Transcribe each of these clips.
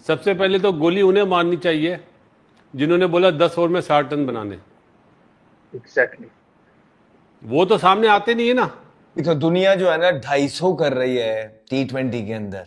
सबसे पहले तो गोली उन्हें मारनी चाहिए जिन्होंने बोला 10 ओवर में 60 रन बनाने। एग्जैक्टली वो तो सामने आते नहीं है ना। तो दुनिया जो है ना 250 कर रही है T20 के अंदर,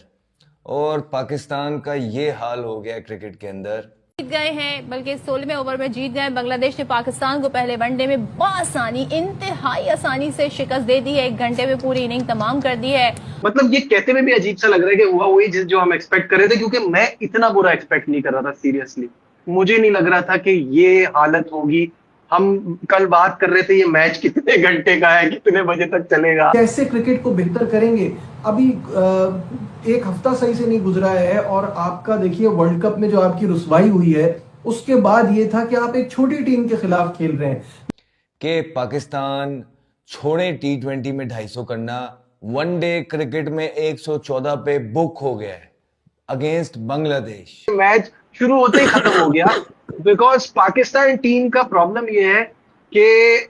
और पाकिस्तान का ये हाल हो गया क्रिकेट के अंदर। जीत गए हैं, बल्कि 16वें ओवर में जीत गए। बांग्लादेश ने पाकिस्तान को पहले वनडे में बासानी, इंतहाई आसानी से शिकस्त दे दी है। 1 घंटे में पूरी इनिंग तमाम कर दी है। मतलब ये कहते में भी अजीब सा लग रहा है कि हुआ वही जो हम एक्सपेक्ट कर रहे थे, क्योंकि मैं इतना बुरा एक्सपेक्ट नहीं कर रहा था। सीरियसली मुझे नहीं लग रहा था कि ये हालत होगी। हम कल बात कर रहे थे ये मैच कितने घंटे का है, कितने बजे तक चलेगा, कैसे क्रिकेट को बेहतर करेंगे। अभी एक हफ्ता सही से नहीं गुजरा है और आपका देखिए वर्ल्ड कप में जो आपकी रुसवाई हुई है उसके बाद ये था कि आप एक छोटी टीम के खिलाफ खेल रहे हैं। कि पाकिस्तान छोड़े T20 में 250 करना, वनडे क्रिकेट में 114 पे बुक हो गया है अगेंस्ट बांग्लादेश। मैच शुरू होते ही खत्म हो गया। बिकॉज पाकिस्तान टीम का प्रॉब्लम ये है कि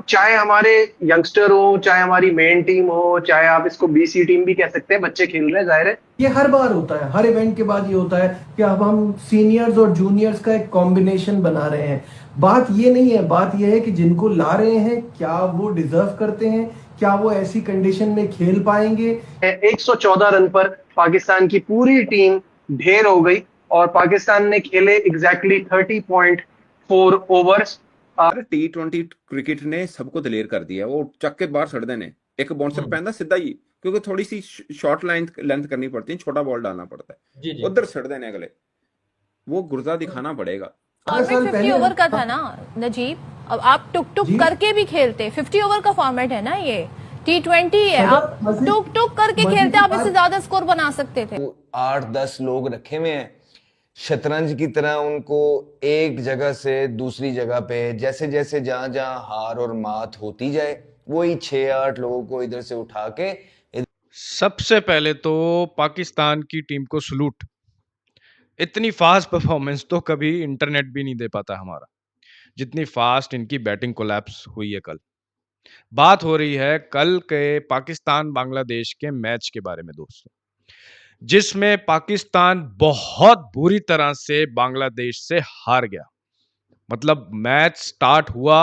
चाहे हमारे यंगस्टर हो, चाहे हमारी मेन टीम हो, चाहे आप इसको BC टीम भी कह सकते हैं, बच्चे खेल रहे हैं, जाहिर है ये हर बार होता है, हर इवेंट के बाद ये होता है कि अब हम सीनियर्स और जूनियर्स का एक कॉम्बिनेशन बना रहे हैं। बात ये नहीं है, बात ये है कि जिनको ला रहे हैं क्या वो डिजर्व करते हैं, क्या वो ऐसी कंडीशन में खेल पाएंगे। 114 रन पर पाकिस्तान की पूरी टीम ढेर हो गई और पाकिस्तान ने खेले एग्जैक्टली 30.4 ओवर्स। T20 क्रिकेट ने सबको दलेर कर दिया। वो चक के बाहर सड़ देने, एक बाउंसर पहनता सीधा ही, क्योंकि थोड़ी सी शॉर्ट लेंथ करनी पड़ती है, छोटा बॉल डालना पड़ता है, उधर सड़ देने अगले, वो गुर्जा दिखाना पड़ेगा। फॉर्मेट 50 ओवर का था ना नजीब, अब आप टुक टुक करके भी खेलते। 50 ओवर का फॉर्मेट है ना, ये T20 है, आप टुक टुक करके खेलते, आप इससे ज्यादा स्कोर बना सकते थे। 8-10 लोग रखे हुए हैं शतरंज की तरह, उनको एक जगह से दूसरी जगह पे जैसे जैसे जहां जहां हार और मात होती जाए, वही 6-8 लोगों को इधर से उठा के। सबसे पहले तो पाकिस्तान की टीम को सलूट। इतनी फास्ट परफॉर्मेंस तो कभी इंटरनेट भी नहीं दे पाता हमारा, जितनी फास्ट इनकी बैटिंग कोलैप्स हुई है कल। बात हो रही है कल के पाकिस्तान बांग्लादेश के मैच के बारे में दोस्तों, जिसमें पाकिस्तान बहुत बुरी तरह से बांग्लादेश से हार गया। मतलब मैच स्टार्ट हुआ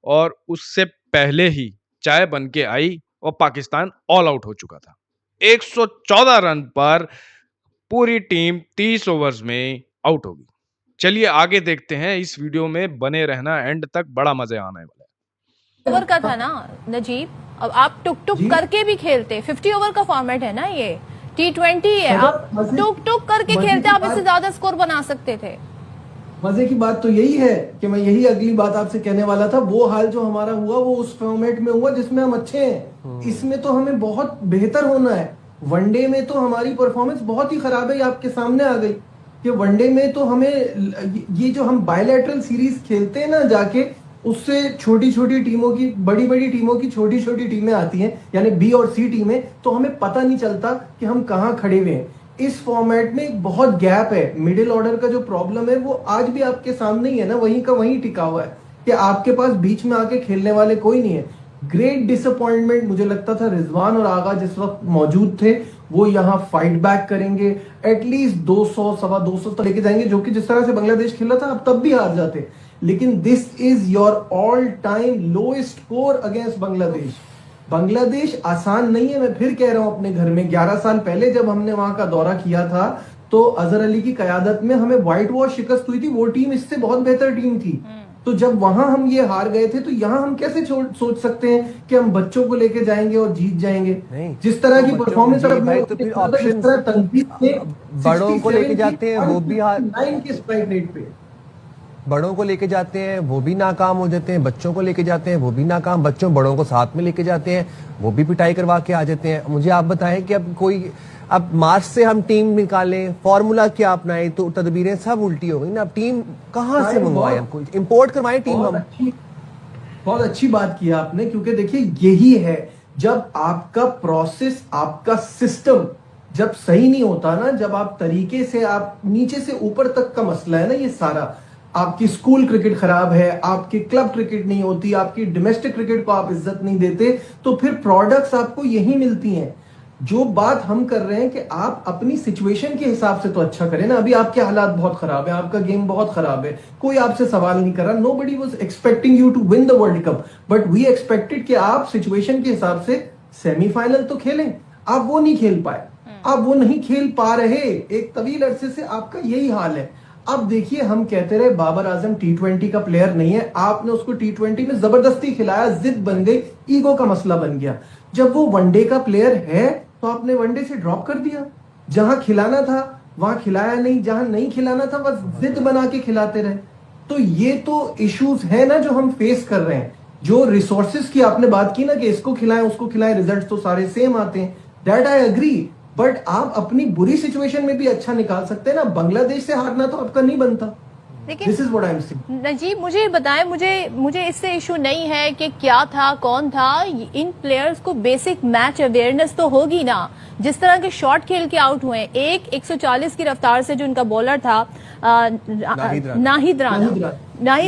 और उससे पहले ही चाय बन के आई और पाकिस्तान ऑल आउट हो चुका था। 114 रन पर पूरी टीम 30 ओवर्स में आउट होगी। चलिए आगे देखते हैं, इस वीडियो में बने रहना, एंड तक बड़ा मजा आने वाला है। ओवर का था ना नजीब, अब आप टुक टुक करके भी खेलते। 50 ओवर का फॉर्मेट है ना, ये T20 है, आप टुक टुक करके खेलते, आप इससे ज्यादा स्कोर बना सकते थे। मजे की बात तो यही है कि मैं यही अगली बात आपसे कहने वाला था। वो हाल जो हमारा हुआ वो उस फॉर्मेट में हुआ जिसमें हम अच्छे हैं, इसमें तो हमें बहुत बेहतर होना है। वनडे में तो हमारी परफॉर्मेंस बहुत ही खराब है, आपके सामने आ गई कि वनडे में तो हमें ये जो हम बायलैटरल सीरीज खेलते हैं ना जाके, उससे छोटी छोटी टीमों की, बड़ी बड़ी टीमों की छोटी छोटी टीमें आती हैं, यानी B और C टीमें, तो हमें पता नहीं चलता कि हम कहाँ खड़े हुए हैं। इस फॉर्मेट में एक बहुत गैप है। मिडिल ऑर्डर का जो प्रॉब्लम है वो आज भी आपके सामने ही है ना, वहीं का वहीं टिका हुआ है कि आपके पास बीच में आके खेलने वाले कोई नहीं है। ग्रेट डिसअपॉइंटमेंट मुझे लगता था रिजवान और आगा जिस वक्त मौजूद थे वो यहाँ फाइट बैक करेंगे, एटलीस्ट 200 सवा 200 तक लेके जाएंगे, जो कि जिस तरह से बांग्लादेश खेला था अब तब भी हार जाते। लेकिन this is your all time lowest score against Bangladesh. Bangladesh आसान नहीं है, मैं फिर कह रहा हूं अपने घर में। 11 साल पहले जब हमने वहां का दौरा किया था तो अजहर अली की कयादत में हमें व्हाइट वॉश शिकस्त हुई थी, वो टीम इससे बहुत बेहतर टीम थी। तो जब वहां हम ये हार गए थे तो यहाँ हम कैसे सोच सकते हैं कि हम बच्चों को लेके जाएंगे और जीत जाएंगे। जिस तरह की परफॉर्मेंस बड़ों को लेके जाते हैं वो भी 9 के स्ट्राइक रेट पे, बड़ों को लेके जाते हैं वो भी नाकाम हो जाते हैं, बच्चों को लेके जाते हैं वो भी नाकाम, बच्चों बड़ों को साथ में लेके जाते हैं वो भी पिटाई करवा के आ जाते हैं। मुझे आप बताएं कि अब मार्च से हम टीम निकालें, फॉर्मूला क्या अपनाएं, तो तदबीरें सब उल्टी हो गई ना। अब टीम कहां से मंगवाएं, हमको इंपोर्ट करवाएं टीम हम। बहुत अच्छी बात की आपने, क्योंकि देखिए यही है जब आपका प्रोसेस, आपका सिस्टम जब सही नहीं होता ना, जब आप तरीके से, आप नीचे से ऊपर तक का मसला है ना ये सारा। आपकी स्कूल क्रिकेट खराब है, आपकी क्लब क्रिकेट नहीं होती, आपकी डोमेस्टिक क्रिकेट को आप इज्जत नहीं देते, तो फिर प्रोडक्ट्स आपको यही मिलती हैं। जो बात हम कर रहे हैं कि आप अपनी सिचुएशन के हिसाब से तो अच्छा करें ना। अभी आपके हालात बहुत खराब है, आपका गेम बहुत खराब है, कोई आपसे सवाल नहीं कर रहा। Nobody was expecting you to win the world cup, but we expected कि आप सिचुएशन के हिसाब से सेमीफाइनल तो खेलें। आप वो नहीं खेल पाए, आप वो नहीं खेल पा रहे। एक तवील अरसे से आपका यही हाल है। अब देखिए, हम कहते रहे बाबर आजम T20 का प्लेयर नहीं है, आपने उसको T20 में जबरदस्ती खिलाया, जिद बन गई, ईगो का मसला बन गया। जब वो वनडे का प्लेयर है तो आपने वनडे से ड्रॉप कर दिया। जहां खिलाना था वहां खिलाया नहीं, जहां नहीं खिलाना था बस जिद बना के खिलाते रहे। तो ये तो इश्यूज है ना जो हम फेस कर रहे हैं। जो रिसोर्सेज की आपने बात की ना कि इसको खिलाएं उसको खिलाएं, रिजल्ट तो सारे सेम आते हैं, दैट आई एग्री। बट आप अपनी बुरी सिचुएशन में भी अच्छा निकाल सकते हैं ना। बांग्लादेश से हारना तो आपका नहीं बनता। लेकिन this is what I am saying. Najeeb, मुझे बताएं, मुझे इससे इशू नहीं है कि क्या था कौन था। इन प्लेयर्स को बेसिक मैच अवेयरनेस तो होगी ना। जिस तरह के शॉट खेल के आउट हुए, 140 की रफ्तार से जो उनका बॉलर था नाहिद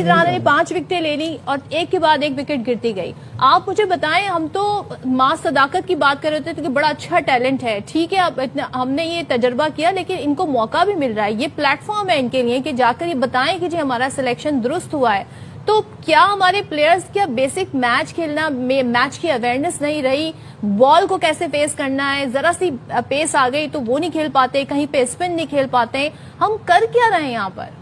राणा ने 5 विकेटें ले ली और एक के बाद एक विकेट गिरती गई। आप मुझे बताएं, हम तो मां सदाकत की बात कर रहे थे कि बड़ा अच्छा टैलेंट है, ठीक है, अब हमने ये तजर्बा किया, लेकिन इनको मौका भी मिल रहा है, ये प्लेटफॉर्म है इनके लिए कि जाकर ये बताएं कि जी हमारा सिलेक्शन दुरुस्त हुआ है। तो क्या हमारे प्लेयर्स क्या बेसिक मैच खेलना में मैच की अवेयरनेस नहीं रही? बॉल को कैसे फेस करना है, जरा सी पेस आ गई तो वो नहीं खेल पाते, कहीं पे स्पिन नहीं खेल पाते। हम कर क्या रहे हैं यहाँ पर?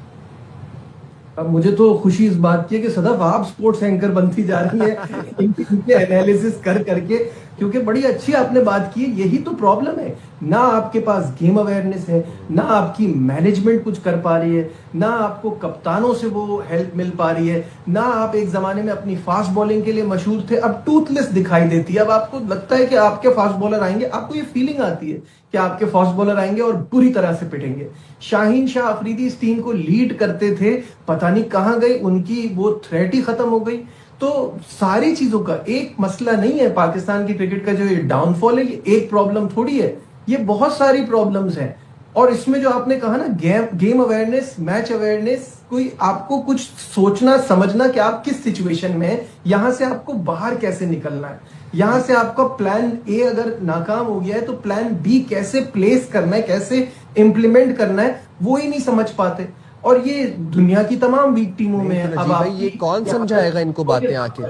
अब मुझे तो खुशी इस बात की है कि सदफ आप स्पोर्ट्स एंकर बनती जा रही है इनके एनालिसिस कर करके, क्योंकि बड़ी अच्छी आपने बात की है। यही तो प्रॉब्लम है ना, आपके पास गेम अवेयरनेस है ना, आपकी मैनेजमेंट कुछ कर पा रही है ना, आपको कप्तानों से वो हेल्प मिल पा रही है ना। आप एक जमाने में अपनी फास्ट बॉलिंग के लिए मशहूर थे, अब टूथलेस दिखाई देती है। अब आपको लगता है कि आपके फास्ट बॉलर आएंगे, आपको ये फीलिंग आती है कि आपके फास्ट बॉलर आएंगे और बुरी तरह से पिटेंगे। शाहीन शाह अफरीदी इस टीम को लीड करते थे, पता नहीं कहां गई, उनकी वो थ्रेट ही खत्म हो गई। तो सारी चीजों का एक मसला नहीं है पाकिस्तान की क्रिकेट का जो ये डाउनफॉल है, ये एक प्रॉब्लम थोड़ी है, ये बहुत सारी प्रॉब्लम्स हैं। और इसमें जो आपने कहा ना गेम अवेयरनेस, मैच अवेयरनेस, कोई आपको कुछ सोचना समझना कि आप किस सिचुएशन में है, यहां से आपको बाहर कैसे निकलना है, यहां से आपका प्लान ए अगर नाकाम हो गया है तो प्लान बी कैसे प्लेस करना है, कैसे इंप्लीमेंट करना है, वो ही नहीं समझ पाते। और ये दुनिया की तमाम वीक टीमों में है। अब भाई ये कौन समझाएगा इनको बातें आके?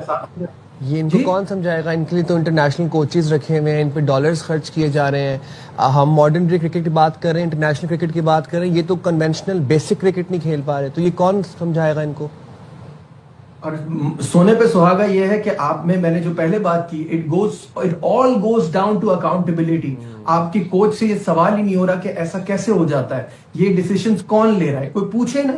ये इनको कौन समझाएगा? इनके लिए तो इंटरनेशनल कोचेस रखे हुए हैं, इन पे डॉलर्स खर्च किए जा रहे हैं। हम मॉडर्न डे क्रिकेट की बात कर रहे हैं, इंटरनेशनल क्रिकेट की बात कर रहे हैं, ये तो कन्वेंशनल बेसिक क्रिकेट नहीं खेल पा रहे, तो ये कौन समझाएगा इनको? और सोने पे सुहागा ये है कि आप में मैंने जो पहले बात की, it all goes down to accountability. आपकी कोच से ये सवाल ही नहीं हो रहा कि ऐसा कैसे हो जाता है, ये डिसीजंस कौन ले रहा है। कोई पूछे ना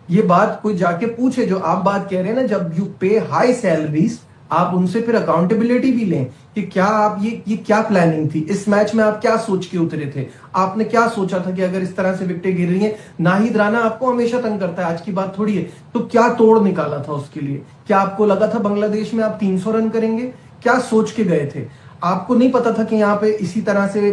ये बात कोई जाके पूछे, जो आप बात कह रहे हैं ना, जब यू पे हाई सैलरीज, आप उनसे फिर अकाउंटेबिलिटी भी लें कि क्या आप ये क्या प्लानिंग थी, इस मैच में आप क्या सोच के उतरे थे, आपने क्या सोचा था कि अगर इस तरह से विकेटें गिर रही हैं। नाहिद राणा आपको हमेशा तंग करता है, आज की बात थोड़ी है, तो क्या तोड़ निकाला था उसके लिए? क्या आपको लगा था बांग्लादेश में आप 300 रन करेंगे? क्या सोच के गए थे? आपको नहीं पता था कि यहाँ पे इसी तरह से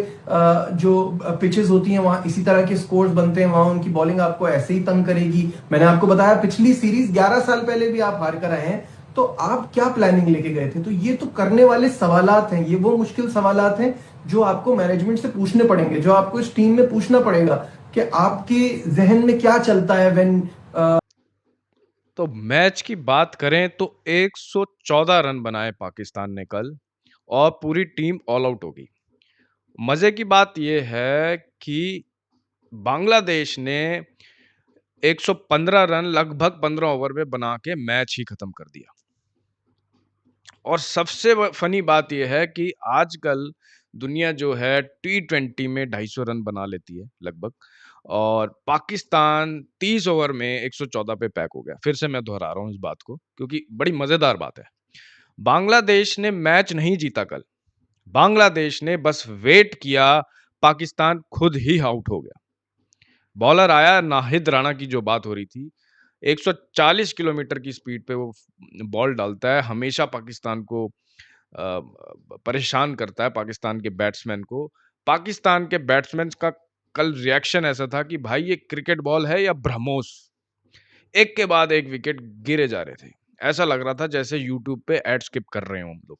जो पिचेस होती हैं वहां इसी तरह के स्कोर्स बनते हैं, वहां उनकी बॉलिंग आपको ऐसे ही तंग करेगी? मैंने आपको बताया पिछली सीरीज 11 साल पहले भी आप हार कर आए हैं, तो आप क्या प्लानिंग लेके गए थे? तो ये तो करने वाले सवालात हैं, ये वो मुश्किल सवालात हैं जो आपको मैनेजमेंट से पूछने पड़ेंगे, जो आपको इस टीम में पूछना पड़ेगा कि आपके जहन में क्या चलता है व्हेन। तो मैच की बात करें तो 114 रन बनाए पाकिस्तान ने कल और पूरी टीम ऑल आउट हो गई। मजे की बात यह है कि बांग्लादेश ने 115 रन लगभग 15 ओवर में बना के मैच ही खत्म कर दिया। और सबसे फनी बात यह है कि आजकल दुनिया जो है T20 में 250 रन बना लेती है लगभग, और पाकिस्तान 30 ओवर में 114 पे पैक हो गया। फिर से मैं दोहरा रहा हूं इस बात को क्योंकि बड़ी मजेदार बात है। बांग्लादेश ने मैच नहीं जीता कल, बांग्लादेश ने बस वेट किया, पाकिस्तान खुद ही आउट हो गया। बॉलर आया, नाहिद राणा की जो बात हो रही थी, 140 किलोमीटर की स्पीड पे वो बॉल डालता है, हमेशा पाकिस्तान को परेशान करता है, पाकिस्तान के बैट्समैन को। पाकिस्तान के बैट्समैन का कल रिएक्शन ऐसा था कि भाई ये क्रिकेट बॉल है या ब्रह्मोस। एक के बाद एक विकेट गिरे जा रहे थे, ऐसा लग रहा था जैसे यूट्यूब पे एड स्किप कर रहे हो हम लोग।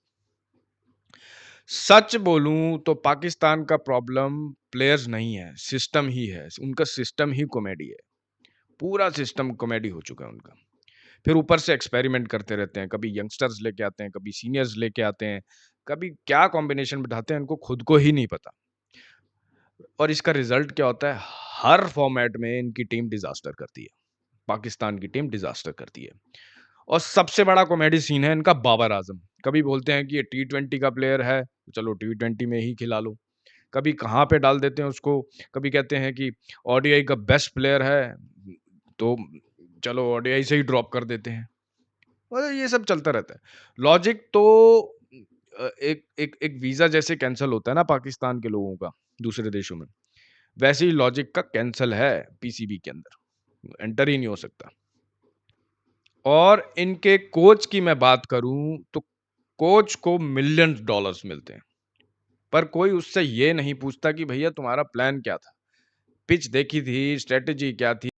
सच बोलूं तो पाकिस्तान का प्रॉब्लम प्लेयर्स नहीं है, सिस्टम ही है। उनका सिस्टम ही कॉमेडी है, पूरा सिस्टम कॉमेडी हो चुका है उनका। फिर ऊपर से एक्सपेरिमेंट करते रहते हैं, कभी यंगस्टर्स लेके आते हैं, कभी सीनियर्स लेके आते हैं, कभी क्या कॉम्बिनेशन बिठाते हैं, इनको खुद को ही नहीं पता। और इसका रिजल्ट क्या होता है? हर फॉर्मेट में इनकी टीम डिजास्टर करती है, पाकिस्तान की टीम डिजास्टर करती है। और सबसे बड़ा कॉमेडी सीन है इनका बाबर आजम। कभी बोलते हैं कि ये T20 का प्लेयर है, चलो T20 में ही खिला लो। कभी कहाँ पे डाल देते हैं उसको, कभी कहते हैं कि ओडीआई का बेस्ट प्लेयर है, तो चलो ओडीआई से ही ड्रॉप कर देते हैं। और ये सब चलता रहता है। लॉजिक तो एक एक एक वीजा जैसे कैंसिल होता है ना पाकिस्तान के लोगों का दूसरे देशों में, वैसे ही लॉजिक का कैंसिल है पीसीबी के अंदर, एंटर ही नहीं हो सकता। और इनके कोच की मैं बात करूं तो कोच को मिलियंस डॉलर्स मिलते हैं, पर कोई उससे ये नहीं पूछता कि भैया तुम्हारा प्लान क्या था, पिच देखी थी, स्ट्रेटेजी क्या थी,